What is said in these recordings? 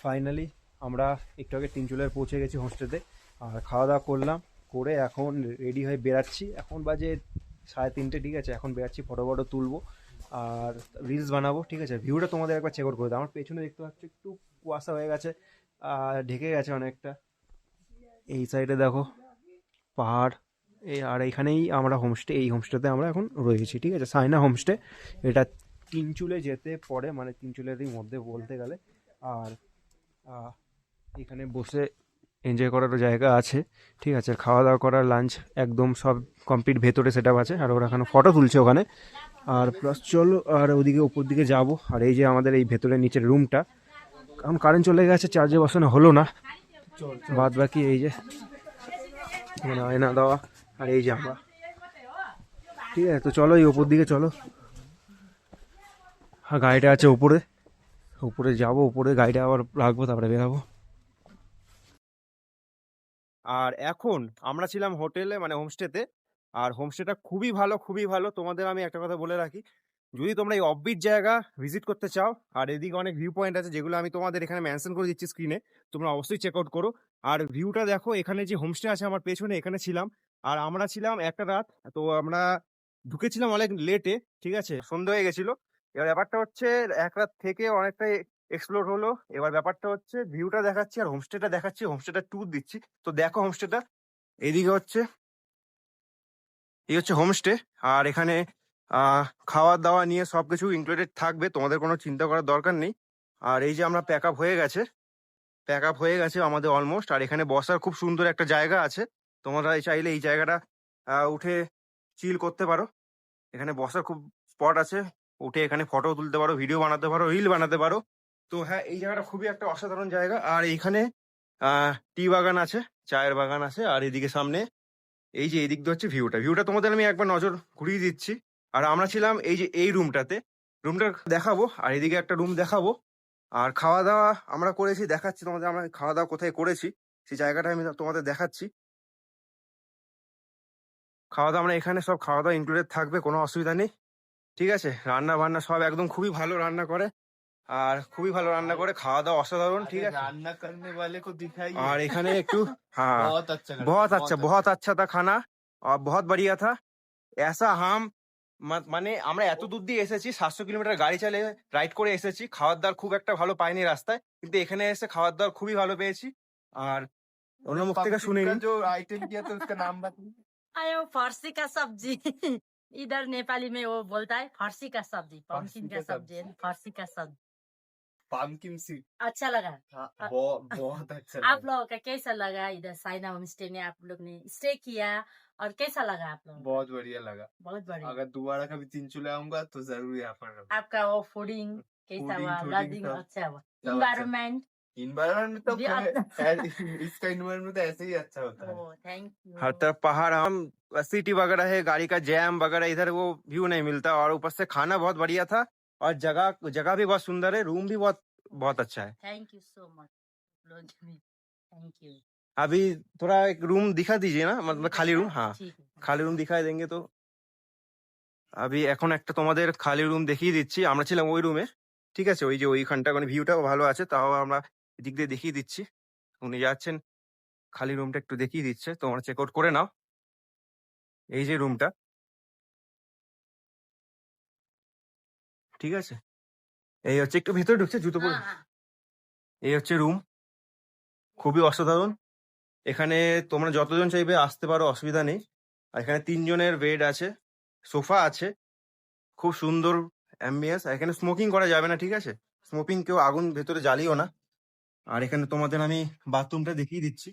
Finally আমরা একটু আগে তিনচুলায় পৌঁছে গেছি হোমস্টেতে। আর খাওয়া দাওয়া করলাম, করে এখন রেডি হয়ে বেরাচ্ছি। এখন বাজে 3:30, ঠিক আছে? এখন বেরাচ্ছি, ফটো ফটো তুলবো আর রিলস বানাবো, ঠিক আছে? ভিউটা তোমাদের একবার চেক আউট করে দাও। আমার পেছনে দেখতে পাচ্ছ একটু কুয়াশা হয়ে গেছে, আর ঢেকে গেছে অনেকটা। এই সাইডে দেখো পাহাড়। আর এইখানেই আমরা হোমস্টে, এই হোমস্টেতে আমরা এখন রয়েছি, ঠিক আছে? সাইনা হোমস্টে। এটা তিনচুলে যেতে পড়ে, মানে তিনচুলেরই মধ্যে বলতে গেলে। আর আহ, এখানে বসে এনজয় করারও জায়গা আছে, ঠিক আছে? খাওয়া দাওয়া করার, লাঞ্চ একদম সব কমপ্লিট ভেতরে সেট আছে। আর ওরা এখানে ফটো তুলছে ওখানে। আর প্লাস চলো আর ওদিকে উপর দিকে যাব। আর এই যে আমাদের এই ভেতরে নিচের রুমটা, কারণ কারেন্ট চলে গেছে, চার্জে বসানো হলো না। বাদ বাকি এই যে মানে আয়না দেওয়া, আর এই যে আমরা, ঠিক আছে? তো চলো এই উপর দিকে চলো। আর গাড়িটা আছে উপরে, উপরে যাবো, উপরে গাড়িটা আবার রাখবো, তারপরে বেরাবো। আর এখন আমরা ছিলাম হোটেলে, মানে হোমস্টেতে। আর হোমস্টেটা খুবই ভালো, খুবই ভালো। তোমাদের আমি একটা কথা বলে রাখি, যদি তোমরা এই অফবিট জায়গা ভিজিট করতে চাও, আর এদিকে অনেক ভিউ পয়েন্ট আছে যেগুলো আমি তোমাদের এখানে মেনশন করে দিচ্ছি স্ক্রিনে, তোমরা অবশ্যই চেক আউট করো। আর ভিউটা দেখো, এখানে যে হোমস্টে আছে আমার পেছনে, এখানে ছিলাম। আর আমরা ছিলাম একটা রাত, তো আমরা ঢুকেছিলাম অনেক লেটে, ঠিক আছে? সন্ধ্যা হয়ে গেছিল। এবার ব্যাপারটা হচ্ছে এক রাত থেকে অনেকটাই এক্সপ্লোর হলো। এবার ব্যাপারটা হচ্ছে ভিউটা দেখাচ্ছি আর হোমস্টেটা দেখাচ্ছি, হোমস্টেটা ট্যুর দিচ্ছি। তো দেখো হোমস্টেটা, এইদিকে হচ্ছে, এই হচ্ছে হোমস্টে। আর এখানে খাওয়া দাওয়া নিয়ে সবকিছু ইনক্লুডেড থাকবে, তোমাদের কোনো চিন্তা করার দরকার নেই। আর এই যে আমরা প্যাক আপ হয়ে গেছে, প্যাক আপ হয়ে গেছে আমাদের অলমোস্ট। আর এখানে বসার খুব সুন্দর একটা জায়গা আছে, তোমরা চাইলে এই জায়গাটা উঠে চিল করতে পারো। এখানে বসার খুব স্পট আছে, উঠে এখানে ফটো তুলতে পারো, ভিডিও বানাতে পারো, রিল বানাতে পারো। তো হ্যাঁ, এই জায়গাটা খুবই একটা অসাধারণ জায়গা। আর এইখানে টি বাগান আছে, চায়ের বাগান আছে। আর এদিকে সামনে এই যে এদিক দিয়ে হচ্ছে ভিউটা, ভিউটা তোমাদের আমি একবার নজর ঘুরিয়ে দিচ্ছি। আর আমরা ছিলাম এই যে এই রুমটাতে, রুমটা দেখাবো। আর এদিকে একটা রুম দেখাবো। আর খাওয়া দাওয়া আমরা করেছি, দেখাচ্ছি তোমাদের আমরা খাওয়া দাওয়া কোথায় করেছি, সেই জায়গাটা আমি তোমাদের দেখাচ্ছি। খাওয়া দাওয়া আমরা এখানে সব খাওয়া দাওয়া ইনক্লুডেড থাকবে, কোনো অসুবিধা নেই, ঠিক আছে? রান্না বান্না সব একদম খুবই ভালো রান্না করে, আর খুবই ভালো রান্না করে, খাওয়া দাওয়া অসাধারণ, ঠিক আছে? रान्ना करने वाले को दिखाइए। আর এখানে একটু হ্যাঁ, बहुत अच्छा करता है, बहुत अच्छा, बहुत अच्छा था खाना और बहुत बढ़िया था। ऐसा हम মানে আমরা এত দূর দিয়ে এসেছি, 700 কিলোমিটার গাড়ি চালিয়ে রাইড করে এসেছি, খাওয়ার দাওয়ার খুব একটা ভালো পাইনি রাস্তায়, কিন্তু এখানে এসে খাওয়ার দাওয়ার খুবই ভালো পেয়েছি। আর অন্য মুখ থেকে শুনে का নিন। जो आइटम किया था उसका नाम बताइए। आयो फर्सी का सब्जी। इधर नेपाली में वो बोलता है फर्सी का सब्जी, पंकिन फर्सी का का सब्जी है, फर्सी का सब्जी। पामकिन सीड। अच्छा लगा। हाँ, अ- बहुत बहुत अच्छा आप लगा। लोगों का कैसा लगा? इधर साइना होम स्टे में आप लोग ने स्टे किया और कैसा लगा आप लोगों को? बहुत बढ़िया लगा। बहुत बढ़िया। अगर दोबारा कभी तिनचुले आऊंगा तो जरूर यहाँ पर रहूंगा। आपका वो फूडिंग कैसा फूडिंग हुआ? शूडिंग लॉजिंग सब अच्छा हुआ? सब अच्छा। इन्वायरमेंट इन्वायरमेंट तो भी इसका इन्वायरमेंट तो ऐसे ही अच्छा होता है। Thank her you. तरफ पहाड़, हम सिटी वगैरह है, गाड़ी का जैम वगैरह, इधर वो व्यू नहीं मिलता। और ऊपर से खाना बहुत बढ़िया था, और जगह जगह भी बहुत सुंदर है, रूम भी बहुत बहुत अच्छा है। Thank you so much. Thank you. अभी थोड़ा एक रूम दिखा दीजिए ना, मतलब खाली रूम। हाँ, ठीक है। খালি রুম দেখাই দেंगे। তো আমি এখন একটা তোমাদের খালি রুম দেখিয়ে দিচ্ছি। আমরা ছিলাম ওই রুমে, ঠিক আছে? ওই যে ওইখানটা মানে ভিউটাও ভালো আছে, তাও আমরা এদিক দিয়ে দেখিয়ে দিচ্ছি। উনি যাচ্ছেন, খালি রুমটা একটু দেখিয়ে দিচ্ছে, তোমরা চেক আউট করে নাও। এই যে রুমটা, ঠিক আছে? এই হচ্ছে, একটু ভেতরে ঢুকছে, জুতো পরে। हाँ हाँ। এই হচ্ছে রুম, খুবই অসাধারণ। এখানে তোমরা যতজন চাইবে আসতে পারো, অসুবিধা নেই। আর এখানে 3 জনের বেড আছে, সোফা আছে, খুব সুন্দর অ্যাম্বিয়েন্স। এখানে স্মোকিং করা যাবে না, ঠিক আছে? স্মোকিং, কেউ আগুন ভেতরে জ্বালিও না। আর এখানে তোমাদের আমি বাথরুমটা দেখিয়ে দিচ্ছি।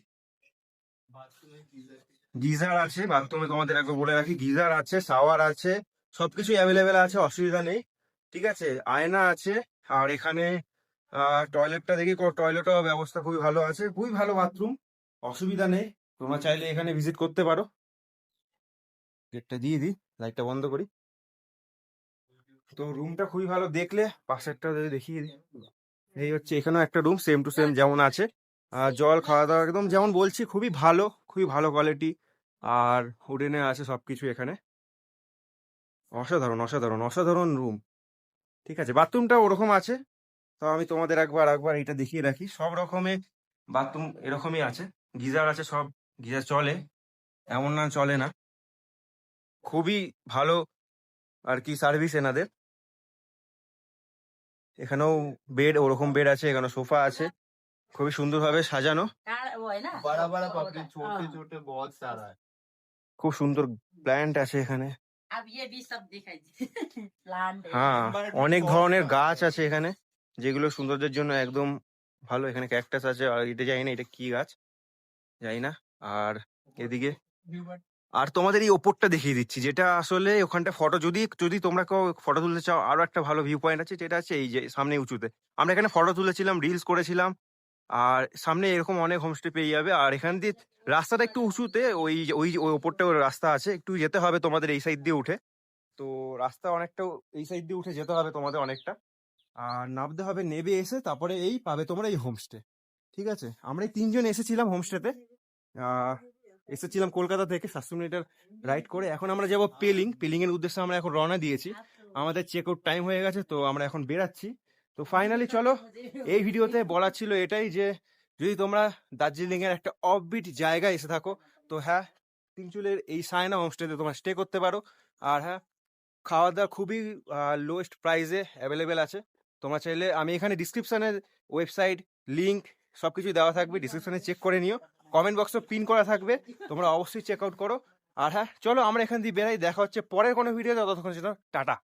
গিজার আছে বাথরুমে, তোমাদের একবার বলে রাখি, গিজার আছে, শাওয়ার আছে, সবকিছু অ্যাভেলেবেল আছে, অসুবিধা নেই, ঠিক আছে? আয়না আছে। আর এখানে টয়লেটটা দেখি, টয়লেটও ব্যবস্থা খুবই ভালো আছে, খুবই ভালো বাথরুম, অসুবিধা নেই। তোমরা চাইলে এখানে ভিজিট করতে পারো। গেটটা দিয়ে দিই, লাইটটা বন্ধ করি। তো রুমটা খুবই ভালো, দেখলে পাশেরটা যদি দেখিয়ে দিই। এই হচ্ছে, এখানেও একটা রুম সেম টু সেম যেমন আছে। আর জল, খাওয়া দাওয়া একদম যেমন বলছি, খুবই ভালো, খুবই ভালো কোয়ালিটি। আর উডেনে আছে সবকিছু এখানে, অসাধারণ অসাধারণ অসাধারণ রুম, ঠিক আছে? বাথরুমটা ওরকম আছে, তো আমি তোমাদের একবার এটা দেখিয়ে রাখি। সব রকমের বাথরুম এরকমই আছে, গিজার আছে, সব গিজার চলে, এমন না চলে না। খুবই ভালো আর কি সার্ভিস এনাদের। এখানেও বেড, ওরকম বেড আছে, এখানে সোফা আছে, খুবই সুন্দরভাবে সাজানো, वो है ना बड़ा बड़ा पब्लिक छोटे छोटे बहुत सारा है। খুব সুন্দর প্ল্যান্ট আছে এখানে। अब ये भी सब दिखाई प्लांट হ্যাঁ, অনেক ধরনের গাছ আছে এখানে, যেগুলো সৌন্দর্যের জন্য একদম ভালো। এখানে ক্যাকটাস আছে, আর এটা জানি না এটা কি গাছ, জানি না। আর এদিকে আর তোমাদের এই ওপরটা দেখিয়ে দিচ্ছি, যেটা আসলে ওখানটা ফটো, যদি যদি তোমরা কেউ ফটো তুলতে চাও, আরো একটা ভালো ভিউ পয়েন্ট আছে, যেটা আছে এই যে সামনে উঁচুতে। আমরা এখানে ফটো তুলেছিলাম, রিলস করেছিলাম, আর সামনে এরকম অনেক হোমস্টে পেয়ে যাবে। আর এখান দিয়ে রাস্তাটা একটু উঁচুতে, ওই ওপরটা রাস্তা আছে, একটু যেতে হবে তোমাদের এই সাইড দিয়ে উঠে। তো রাস্তা অনেকটা এই সাইড দিয়ে উঠে যেতে হবে তোমাদের অনেকটা, আর নামতে হবে, নেবে এসে তারপরে এই পাবে তোমরা এই হোমস্টে। ঠিক আছে, আমরা এই 3 জন এসেছিলাম হোমস্টেতে, এসেছিলাম কলকাতা থেকে 700 মিটার রাইড করে। এখন আমরা যাবো পেলিং এর উদ্দেশ্যে আমরা এখন রওনা দিয়েছি। আমাদের চেক আউট টাইম হয়ে গেছে, তো আমরা এখন বেরাচ্ছি। তো ফাইনালি চলো, এই ভিডিওতে বলা ছিল এটাই যে যদি তোমরা দার্জিলিং এর একটা অফবিট জায়গায় এসে থাকো, তো হ্যাঁ, তিনচুলের এই সায়না হোমস্টেতে তোমরা স্টে করতে পারো। আর হ্যাঁ, খাওয়া দাওয়া খুবই লোয়েস্ট প্রাইসে অ্যাভেলেবেল আছে। তোমরা চাইলে, আমি এখানে ডিসক্রিপশনের ওয়েবসাইট লিংক সবকিছু দেওয়া থাকবে, ডিসক্রিপশনে চেক করে নিও, কমেন্ট বক্সে পিন করা থাকবে, তোমরা অবশ্যই চেক আউট করো। আর হ্যাঁ চলো আমরা এখান দিয়ে বেরাই, দেখা হচ্ছে পরের কোনো ভিডিও, ততক্ষণ টাটা।